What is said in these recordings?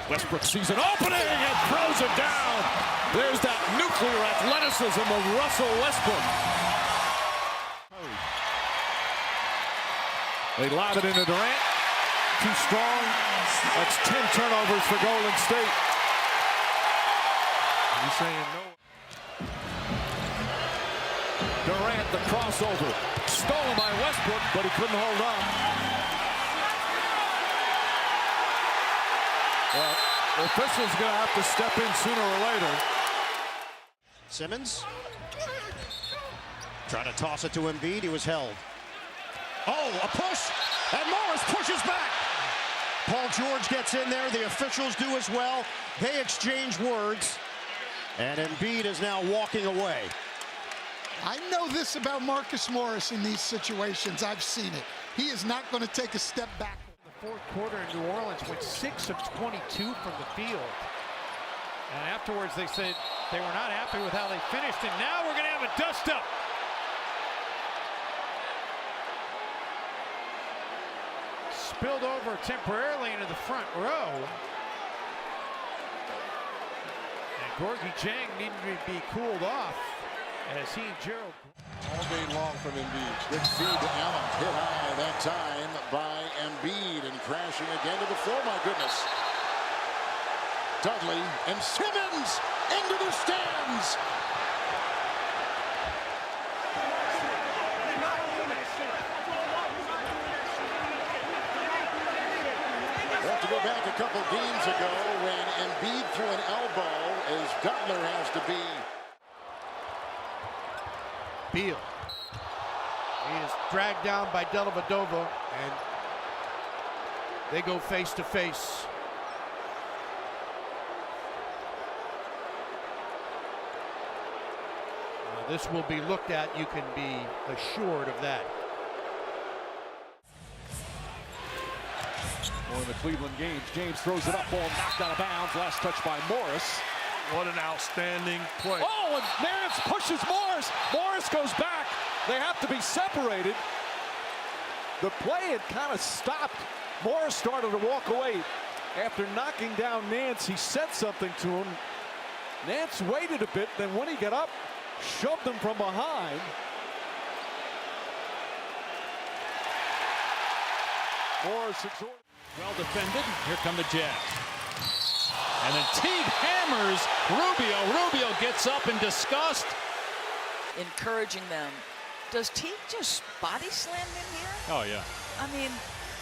Westbrook sees an opening and throws it down. There's that nuclear athleticism of Russell Westbrook. They lob it into Durant. Too strong. That's 10 turnovers for Golden State. He's saying no. Durant, the crossover. Stolen by Westbrook, but he couldn't hold on. Well, the official's going to have to step in sooner or later. Simmons trying to toss it to Embiid. He was held. Oh, a push, and Morris pushes back. Paul George gets in there. The officials do as well. They exchange words, and Embiid is now walking away. I know this about Marcus Morris in these situations. I've seen it. He is not going to take a step back. The fourth quarter in New Orleans went 6 of 22 from the field. And afterwards they said they were not happy with how they finished. And now we're going to have a dust-up. Spilled over temporarily into the front row. And Gorgie Jang needed to be cooled off as he and Gerald All day long from Embiid. Good feed to Allen. Hit high that time by Embiid and crashing again to the floor. My goodness. Dudley and Simmons into the stands. We'll have to go back a couple games ago when Embiid threw an elbow as Dudley has to be. Beal. He is dragged down by Dellavedova, and they go face to face. This will be looked at. You can be assured of that. One of the Cleveland games. James throws it up, ball knocked out of bounds. Last touch by Morris. What an outstanding play. Oh, and Nance pushes Morris. Morris goes back. They have to be separated. The play had kind of stopped. Morris started to walk away. After knocking down Nance, he said something to him. Nance waited a bit, then when he got up, shoved him from behind. Morris exhorted. Well defended. Here come the Jazz. And then Teague hammers Rubio. Rubio gets up in disgust. Encouraging them. Does Teague just body slam in here? Oh, yeah. I mean,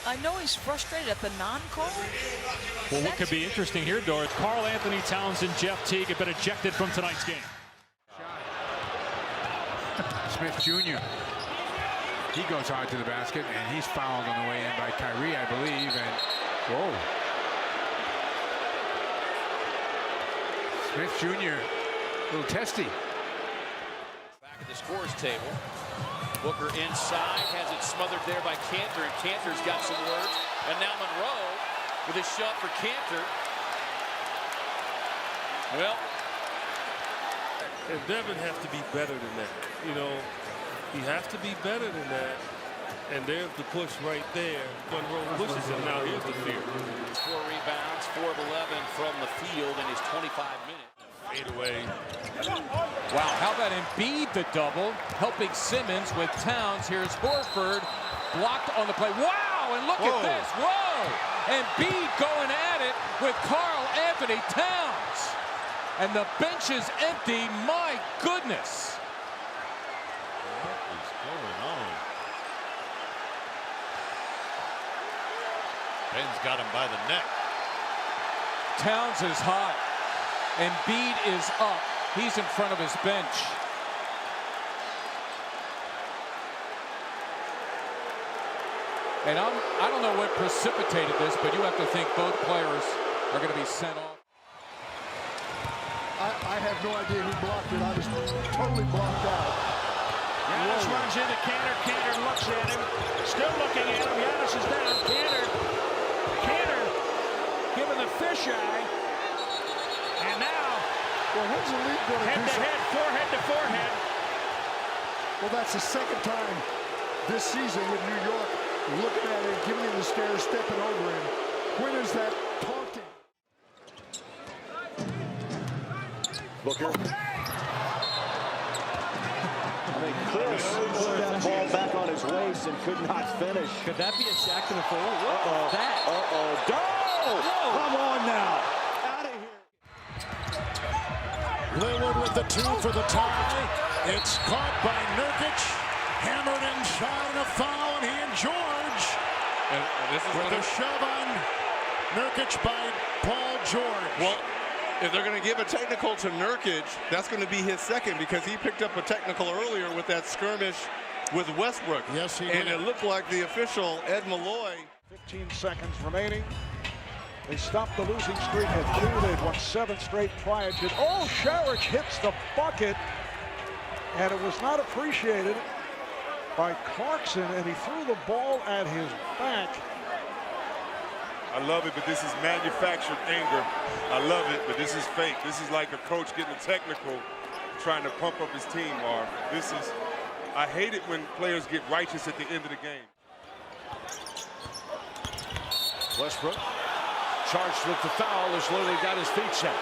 I know he's frustrated at the non-call. Well, what could be interesting here, Doris, Karl Anthony Towns and Jeff Teague have been ejected from tonight's game. Smith Jr. He goes hard to the basket, and he's fouled on the way in by Kyrie, I believe. And whoa. Smith Jr. a little testy. Back at the scores table. Booker inside, has it smothered there by Cantor, and Cantor's got some words. And now Monroe with a shot for Cantor. Well, and Devin has to be better than that. You know, he has to be better than that. And there's the push right there. Monroe pushes him. Now here's the fear. 4 rebounds, 4 of 11 from the field in his 25 minutes. Fade away. Wow, how about Embiid the double, helping Simmons with Towns. Here's Horford, blocked on the play. Wow, and look at this. Whoa! Embiid going at it with Karl Anthony Towns. And the bench is empty. My goodness. What is going on? Ben's got him by the neck. Towns is hot. Embiid is up. He's in front of his bench. And I don't know what precipitated this, but you have to think both players are going to be sent off. I have no idea who blocked it. I was totally blocked out. Giannis runs into Cantor. Cantor looks at him. Still looking at him. Giannis is down. Cantor giving the fisheye. And now, well, when's the league going to head do to something? head, forehead to forehead. Well, that's the second time this season with New York looking at him, giving him the stare, stepping over him. When is that taunting? Booker. I think Chris put that ball back on his waist and could not finish. Could that be a sack to the forward? What was that? Come on now. Out of here. Lillard with the 2 for the tie. It's caught by Nurkic. Hammered inside and a foul, and he and George. And this is with a shove on Nurkic by Paul George. Well, if they're going to give a technical to Nurkic, that's going to be his second because he picked up a technical earlier with that skirmish with Westbrook. Yes, he did. And did. it looked like the official, Ed Malloy. 15 seconds remaining. They stopped the losing streak at 2. They've won 7 straight prior to. Oh, Sharich hits the bucket, and it was not appreciated by Clarkson, and he threw the ball at his back. I love it, but this is manufactured anger. I love it, but this is fake. This is like a coach getting a technical, trying to pump up his team, Marv. This is, I hate it when players get righteous at the end of the game. Westbrook charged with the foul as Lillard got his feet set.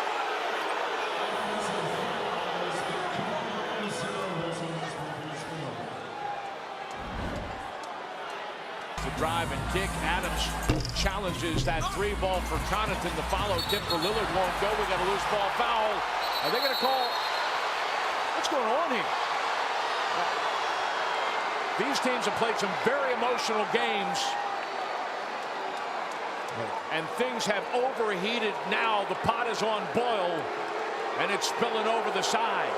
The drive and kick. Adams challenges that 3 ball for Connaughton. The follow tip for Lillard won't go. We got a loose ball foul. Are they going to call? What's going on here? These teams have played some very emotional games, and things have overheated now. The pot is on boil, and it's spilling over the side.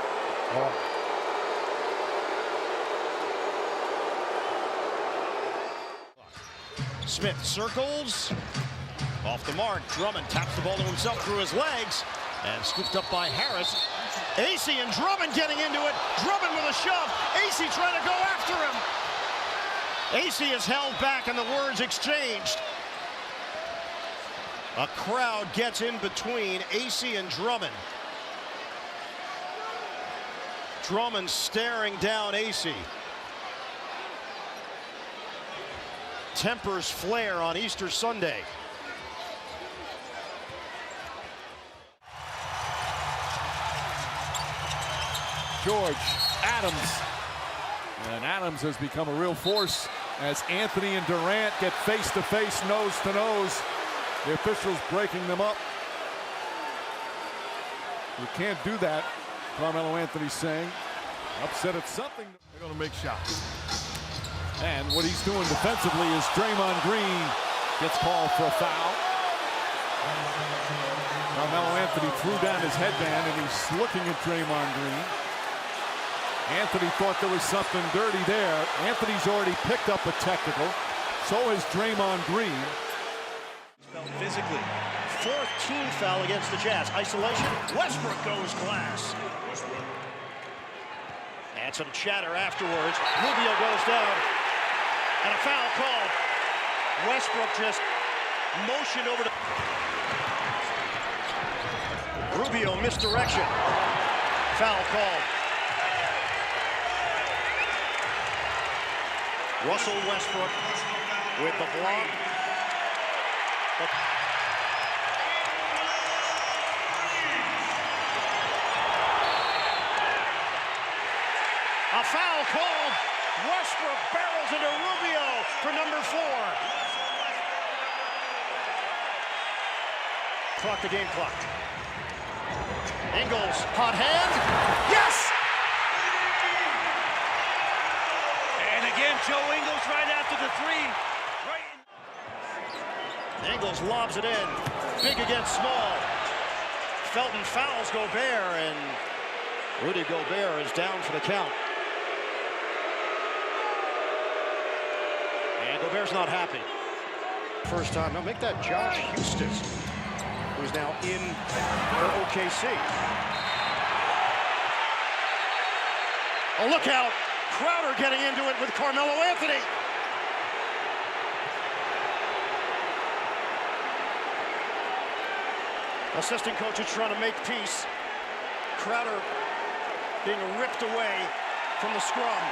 Smith circles. Off the mark. Drummond taps the ball to himself through his legs. And scooped up by Harris. AC and Drummond getting into it. Drummond with a shove. AC trying to go after him. AC is held back and the words exchanged. A crowd gets in between AC and Drummond. Drummond staring down AC. Tempers flare on Easter Sunday. George, Adams. And Adams has become a real force as Anthony and Durant get face-to-face, nose-to-nose. The officials breaking them up. You can't do that, Carmelo Anthony saying. Upset at something. They're going to make shots. And what he's doing defensively is Draymond Green gets called for a foul. Carmelo Anthony threw down his headband, and he's looking at Draymond Green. Anthony thought there was something dirty there. Anthony's already picked up a technical. So has Draymond Green. Physically. 4th team foul against the Jazz. Isolation. Westbrook goes glass. And some chatter afterwards. Rubio goes down. And a foul called. Westbrook just motioned over to Rubio, misdirection. Foul called. Russell Westbrook with the block. A foul called. Westbrook barrels into Rubio for number 4. Clock the game clock. Ingles, hot hand. Yes! And again, Joe Ingles right after the 3. Ingles lobs it in. Big against small. Felton fouls Gobert, and Rudy Gobert is down for the count. And Gobert's not happy. First time. Now make that Josh Houston, who's now in OKC. Oh, look out. Crowder getting into it with Carmelo Anthony. Assistant coach is trying to make peace. Crowder being ripped away from the scrum.